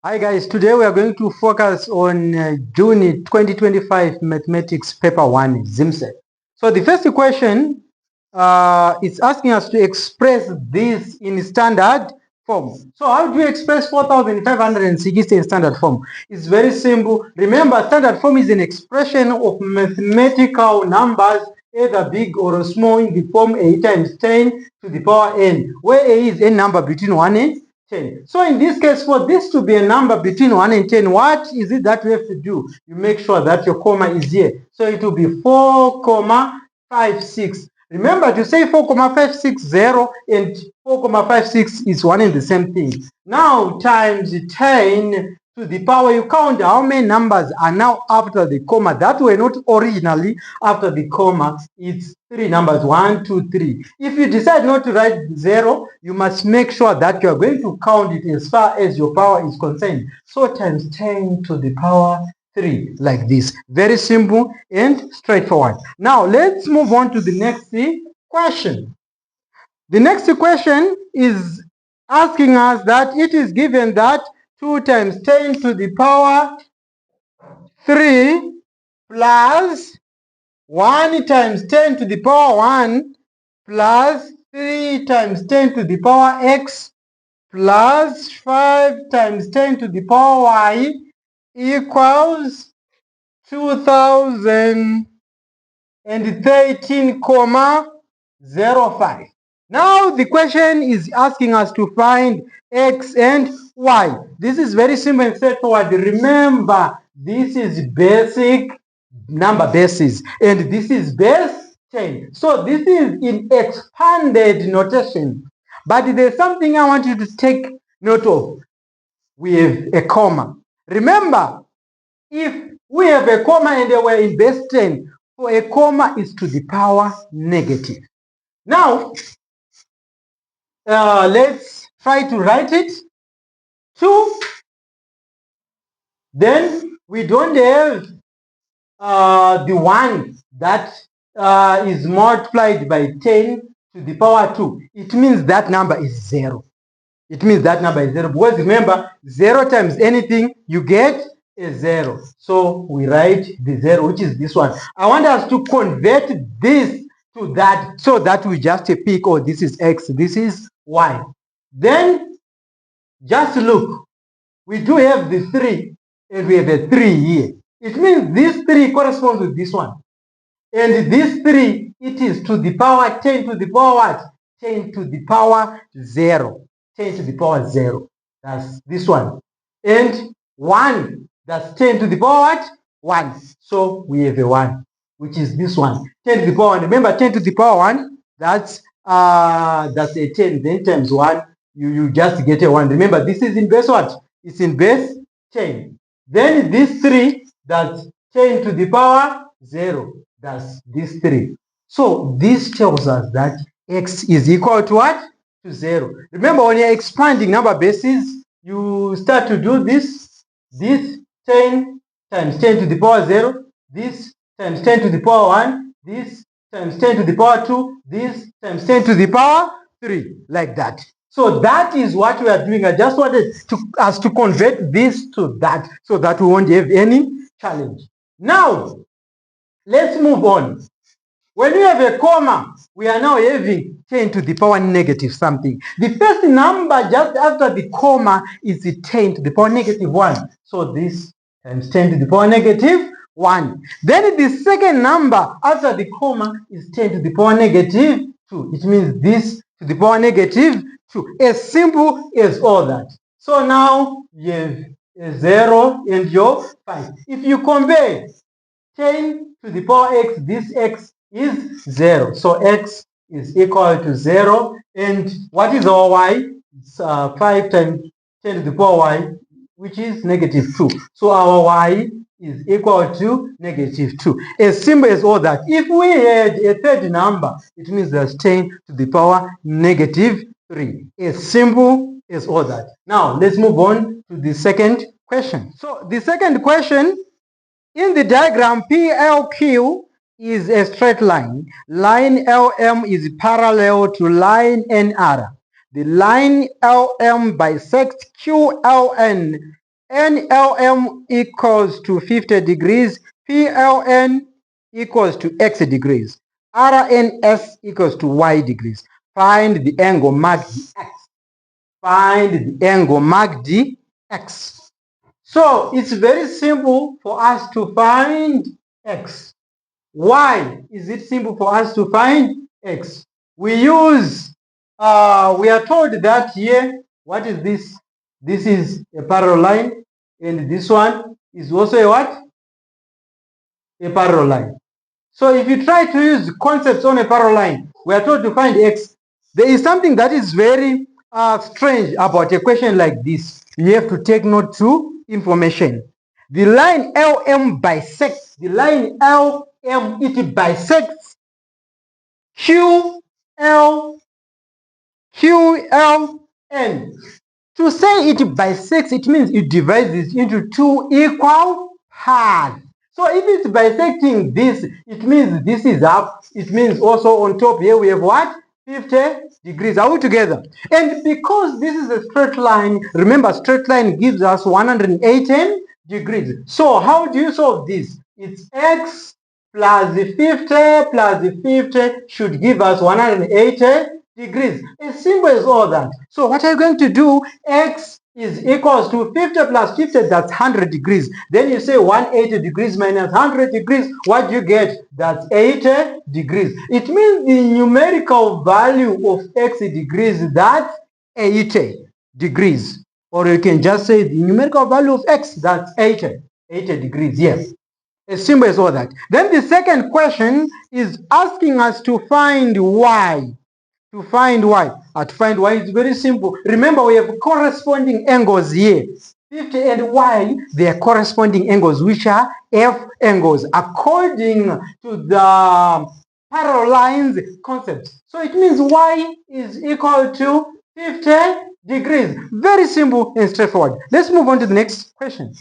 Hi guys, today we are going to focus on June 2025 Mathematics Paper 1, Zimsec. So the first question is asking us to express this in standard form. So how do you express 4,560 in standard form? It's very simple. Remember, standard form is an expression of mathematical numbers, either big or small, in the form a times 10 to the power n, where a is a number between 1 and 10. So in this case, for this to be a number between 1 and 10, what is it that we have to do? You make sure that your comma is here. So it will be 4,56. Remember to say 4,560 and 4,56 is one and the same thing. Now times 10 to the power, you count how many numbers are now after the comma that were not originally after the comma. It's 3 numbers, 1, 2, 3. If you decide not to write 0, you must make sure that you are going to count it as far as your power is concerned. So times 10 to the power 3, like this. Very simple and straightforward. Now let's move on to the next question. The next question is asking us that it is given that 2 times 10 to the power 3 plus 1 times 10 to the power 1 plus 3 times 10 to the power x plus 5 times 10 to the power y equals 2013,05. Now the question is asking us to find x and y. This is very simple and straightforward. Remember, this is basic number basis and this is base 10. So this is in expanded notation. But there's something I want you to take note of. We have a comma. Remember, if we have a comma and we're in base 10, for a comma is to the power negative. Now, let's try to write it. 2, then we don't have the 1 that is multiplied by 10 to the power 2. It means that number is 0. It means that number is 0. Because remember, 0 times anything, you get a 0. So we write the 0, which is this one. I want us to convert this to that so that we just pick, oh, this is x, this is y. Then just look. We do have the 3 and we have a 3 here. It means this 3 corresponds with this one. And this 3, it is to the power 10 to the power what? 10 to the power 0. 10 to the power 0. That's this one. And 1, that's 10 to the power what? 1. So we have a 1, which is this one. 10 to the power 1. Remember, 10 to the power 1, that's a 10. Then times 1, you just get a 1. Remember, this is in base what? It's in base 10. Then this 3, that's 10 to the power 0. That's this 3. So this tells us that x is equal to what? To 0. Remember, when you're expanding number bases, you start to do this. This 10 times 10 to the power 0. This times 10 to the power 1. This times 10 to the power 2. This times 10 to the power 3. Like that. So that is what we are doing. I just wanted us to convert this to that so that we won't have any challenge. Now, let's move on. When we have a comma, we are now having 10 to the power negative something. The first number just after the comma is 10 to the power negative 1. So this times 10 to the power negative 1. Then the second number after the comma is 10 to the power negative 2. It means this to the power negative 2. As simple as all that. So now you have a 0 and your 5. If you compare 10 to the power x, this x is 0. So x is equal to 0. And what is our y? It's 5 times 10 to the power y, which is negative 2. So our y is equal to negative 2. As simple as all that. If we had a third number, it means that's 10 to the power negative 3. As simple as all that. Now, let's move on to the second question. So, the second question, in the diagram, PLQ is a straight line. Line LM is parallel to line NR. The line LM bisects QLN NLM equals to 50 degrees, PLN equals to X degrees, RNS equals to Y degrees. Find the angle marked X. Find the angle marked X. So it's very simple for us to find X. Why is it simple for us to find X? We use, we are told that here, what is this? This is a parallel line, and this one is also a what? A parallel line. So if you try to use concepts on a parallel line, we are told to find X. There is something that is very strange about a question like this. You have to take note to information. The line LM bisects, the line LM, it bisects QLN. To say it bisects, it means it divides it into two equal parts. So if it's bisecting this, it means this is up. It means also on top here we have what? 50 degrees. Are we together? And because this is a straight line, remember straight line gives us 118 degrees. So how do you solve this? It's x plus the 50 plus the 50 should give us 180 degrees. As simple as all that. So what are you going to do? X is equals to 50 plus 50, that's 100 degrees. Then you say 180 degrees minus 100 degrees. What do you get? That's 80 degrees. It means the numerical value of x degrees, that's 80 degrees. Or you can just say the numerical value of x, that's 80 degrees, yes. As simple as all that. Then the second question is asking us to find y. To find y. To find y is very simple. Remember, we have corresponding angles here. 50 and y, they are corresponding angles, which are f angles, according to the parallel lines concept. So it means y is equal to 50 degrees. Very simple and straightforward. Let's move on to the next question.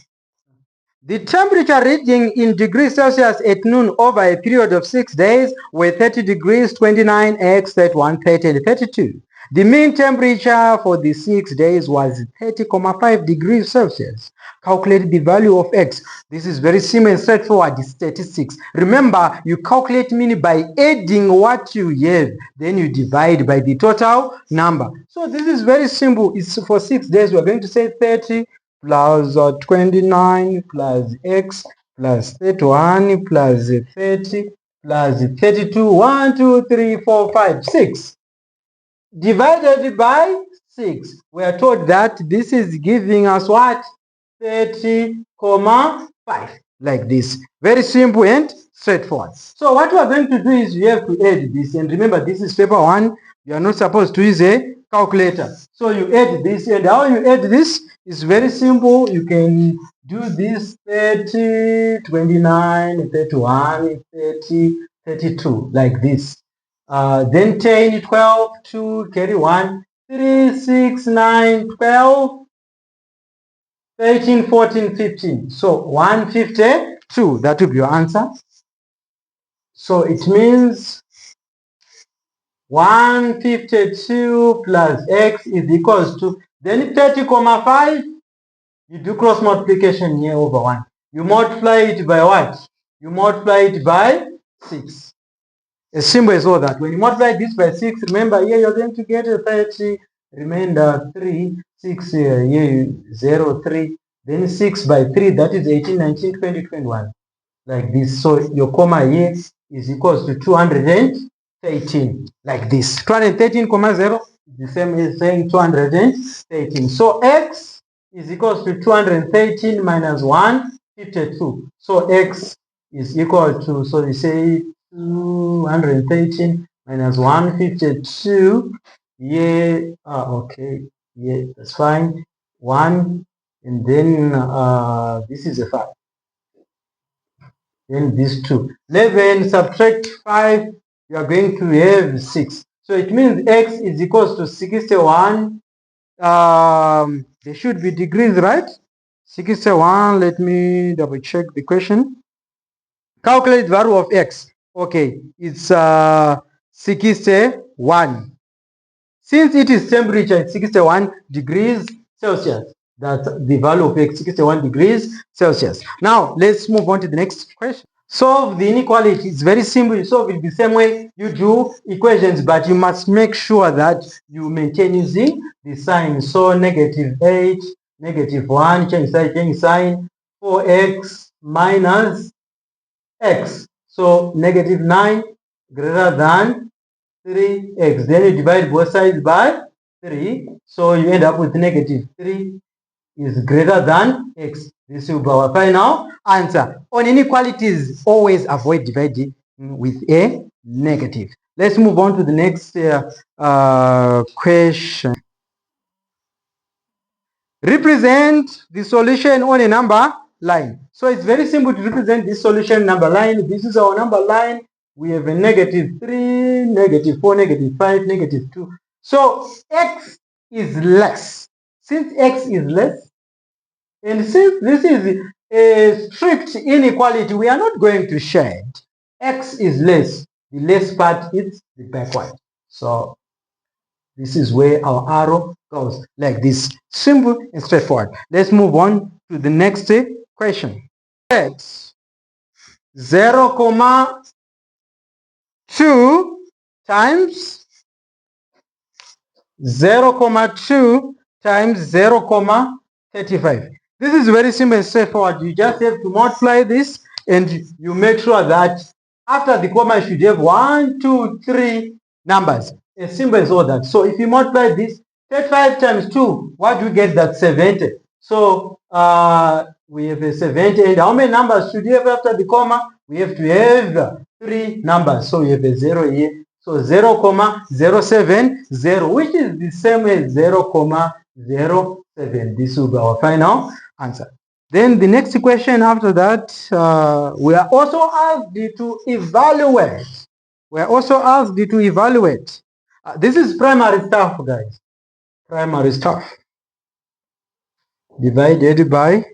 The temperature reading in degrees Celsius at noon over a period of 6 days were 30 degrees, 29, x, 31, 30, and 32. The mean temperature for the 6 days was 30.5 degrees Celsius. Calculate the value of x. This is very simple and straightforward, statistics. Remember, you calculate mean by adding what you have, then you divide by the total number. So this is very simple. It's for 6 days. We're going to say 30 plus 29 plus x plus 31 plus 30 plus 32. 1, 2, 3, 4, 5, 6. Divided by 6. We are told that this is giving us what? 30.5. Like this. Very simple and straightforward. So what we are going to do is we have to add this. And remember, this is paper 1. You are not supposed to use a calculator. So you add this. And how you add this is very simple. You can do this 30, 29, 31, 30, 32. Like this. Then 10, 12, 2, carry 1, 3, 6, 9, 12, 13, 14, 15. So 152, that will be your answer. So it means 152 plus x is equals to, then 30.5, you do cross multiplication here over 1. You multiply it by what? You multiply it by 6. As simple as all that. When you multiply this by 6, remember here you're going to get a 30, remainder 3, 6 here, 0, 3, then 6 by 3, that is 18, 19, 20, 21. Like this. So your comma here is equals to 213, like this. 213,0 is the same as saying 213. So x is equals to 213 minus 152. So x is equal to, so you say 213 minus 152. Yeah, okay. Yeah, that's fine. 1, and then this is a 5. Then these 2. 11 subtract 5, you are going to have 6. So it means x is equals to 61. There should be degrees, right? 61. Let me double check the question. Calculate the value of x. Okay, it's 61. Since it is temperature, it's 61 degrees Celsius. That's the value of x, 61 degrees Celsius. Now, let's move on to the next question. Solve the inequality. It's very simple. You solve it the same way you do equations, but you must make sure that you maintain using the sign. So, -8, -1, change sign, 4x minus x. So, -9 greater than 3x. Then you divide both sides by 3. So, you end up with -3 is greater than x. This will be our final answer. On inequalities, always avoid dividing with a negative. Let's move on to the next question. Represent the solution on a number line. So it's very simple to represent this solution number line. This is our number line. We have a -3, -4, -5, -2. So x is less. Since x is less, and since this is a strict inequality, we are not going to shade. X is less. The less part is the backward. So this is where our arrow goes, like this. Simple and straightforward. Let's move on to the next question. X 0,2 times 0,2 times 0,35. This is very simple and straightforward. You just have to multiply this and you make sure that after the comma you should have 1, 2, 3 numbers. As simple as all that. So if you multiply this, 35 times 2, what do you get? That's 70. So we have a 70. And how many numbers should you have after the comma? We have to have 3 numbers. So we have a 0 here. So 0,070, which is the same as 0,07. This will be our final answer. Then the next question after that, we are also asked to evaluate. We are also asked to evaluate. This is primary stuff, guys. Primary stuff. Divided by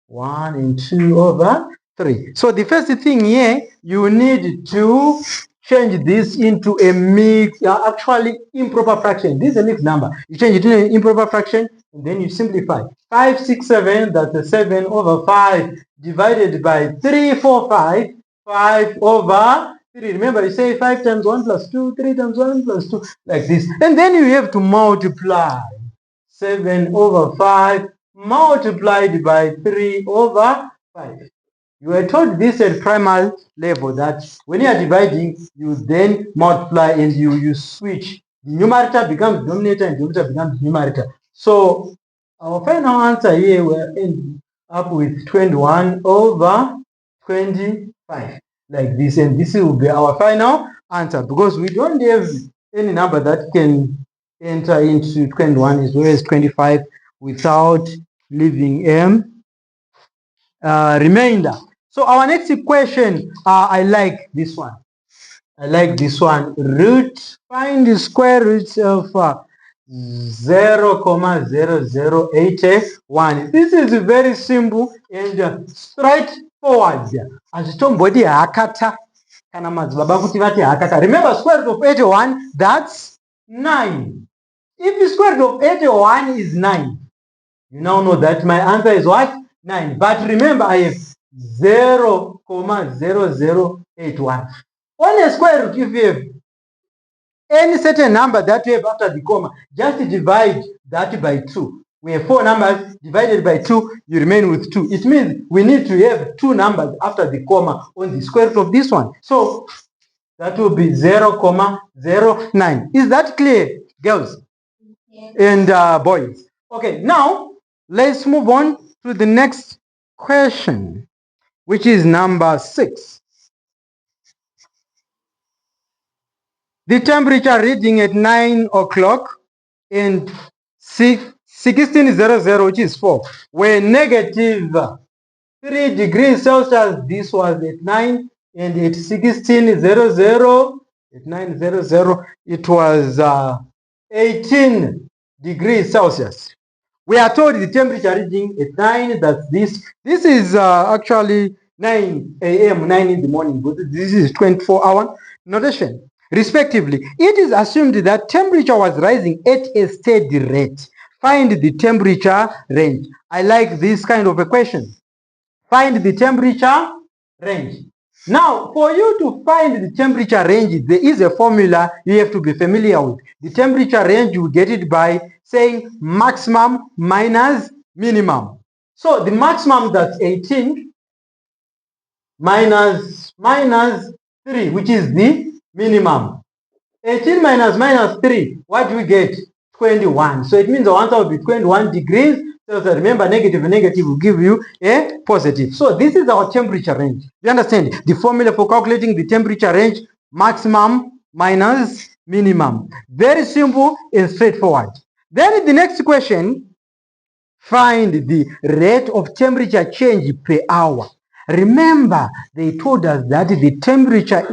1 and 2 over 3. So the first thing here, you need to change this into a mixed, actually improper fraction. This is a mixed number. You change it to an improper fraction, and then you simplify. 5, 6, 7, that's a 7 over 5 divided by 3, 4, 5, 5 over 3. Remember, you say 5 times 1 plus 2, 3 times 1 plus 2, like this. And then you have to multiply. 7 over 5 multiplied by 3 over 5. You were told this at primary level that when you are dividing, you then multiply and you switch. The numerator becomes denominator and denominator becomes numerator. So our final answer here, we're ending up with 21 over 25, like this. And this will be our final answer because we don't have any number that can enter into 21 as well as 25 without leaving remainder. So our next equation, I like this one. I like this one. Find the square root of 0,0081. This is very simple and straightforward. Azitombodi hakata kana madzibaba kuti vati hakata. Remember, square root of 81, that's 9. If the square root of 81 is 9, you now know that my answer is what? 9. But remember, I have 0,0081. On a square root, if you have any certain number that you have after the comma, just divide that by 2. We have 4 numbers divided by 2, you remain with 2. It means we need to have 2 numbers after the comma on the square root of this one. So that will be 0,09. Is that clear, girls? Yes. And boys? Okay, now let's move on to the next question, which is number 6. The temperature reading at 9 o'clock and 16:00, which is 4, were -3 degrees Celsius. This was at 9, and at 16:00, at 9:00, it was 18 degrees Celsius. We are told the temperature reading at 9, that's this. This is actually 9 a.m., 9 in the morning, but this is 24-hour notation. Respectively, it is assumed that temperature was rising at a steady rate Find the temperature range. I like this kind of a question. Find the temperature range. Now, for you to find the temperature range, there is a formula you have to be familiar with. The temperature range, you get it by saying maximum minus minimum. So the maximum, that's 18, minus 3, which is the minimum. 18 minus 3, what do we get? 21. So it means the answer will be 21 degrees. So remember, negative and negative will give you a positive. So this is our temperature range. You understand? The formula for calculating the temperature range, maximum minus minimum. Very simple and straightforward. Then the next question, find the rate of temperature change per hour. Remember, they told us that the temperature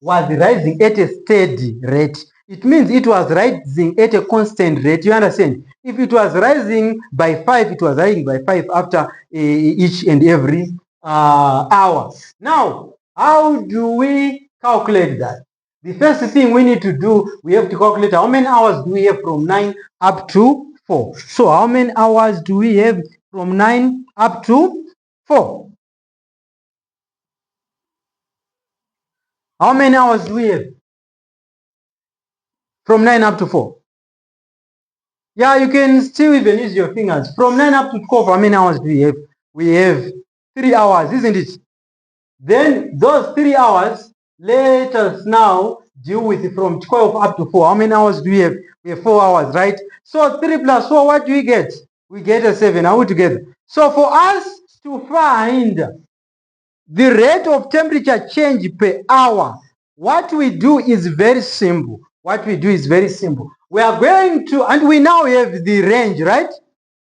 was rising at a steady rate. It means it was rising at a constant rate. You understand? If it was rising by 5, it was rising by 5 after each and every hour. Now, how do we calculate that? The first thing we need to do, we have to calculate how many hours do we have from 9 up to 4. So how many hours do we have from 9 up to 4? How many hours do we have from 9 up to 4? Yeah, you can still even use your fingers. From 9 up to 12, how many hours do we have? We have 3 hours, isn't it? Then those 3 hours, let us now deal with from 12 up to 4. How many hours do we have? We have 4 hours, right? So 3 plus 4, what do we get? We get a 7. Are we together? So for us to find the rate of temperature change per hour, what we do is very simple. We are going to, and we now have the range, right?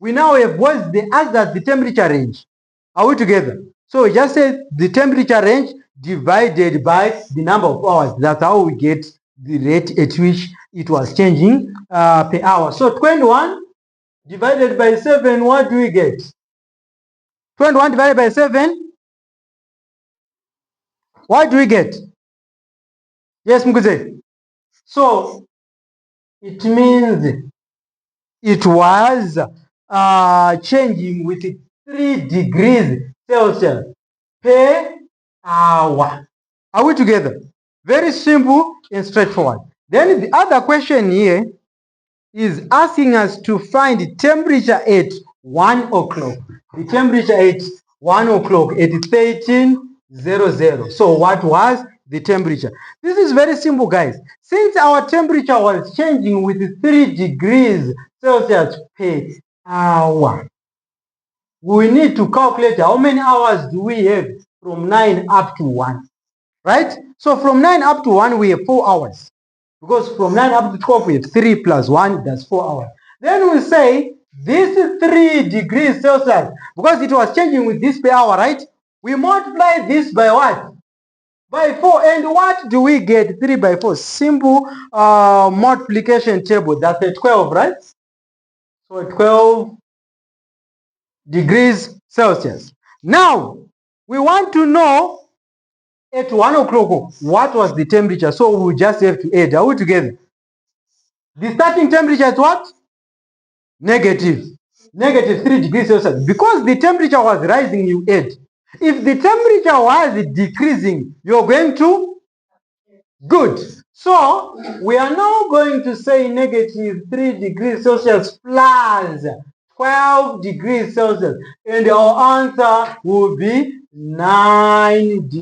We now have what's the answer, the temperature range. Are we together? So we just say the temperature range divided by the number of hours. That's how we get the rate at which it was changing per hour. So 21 divided by 7, what do we get? 21 divided by 7, what do we get? Yes, Mkuze. So it means it was changing with 3 degrees Celsius per hour. Are we together? Very simple and straightforward. Then the other question here is asking us to find temperature at 1 o'clock. The temperature at 1 o'clock at 13:00. So what was the temperature? This is very simple, guys. Since our temperature was changing with 3 degrees Celsius per hour, we need to calculate how many hours do we have from 9 up to 1, right? So from 9 up to 1, we have 4 hours. Because from 9 up to 12, we have 3 plus 1, that's 4 hours. Then we say this is 3 degrees Celsius. Because it was changing with this per hour, right? We multiply this by what? By 4. And what do we get? 3 by 4. Simple multiplication table. That's a 12, right? So 12 degrees Celsius. Now, we want to know at 1 o'clock what was the temperature. So we just have to add. Are we together? The starting temperature is what? Negative 3 degrees Celsius. Because the temperature was rising, you add. If the temperature was decreasing, you're going to? Good. So we are now going to say negative 3 degrees Celsius plus 12 degrees Celsius. And our answer will be 9 degrees.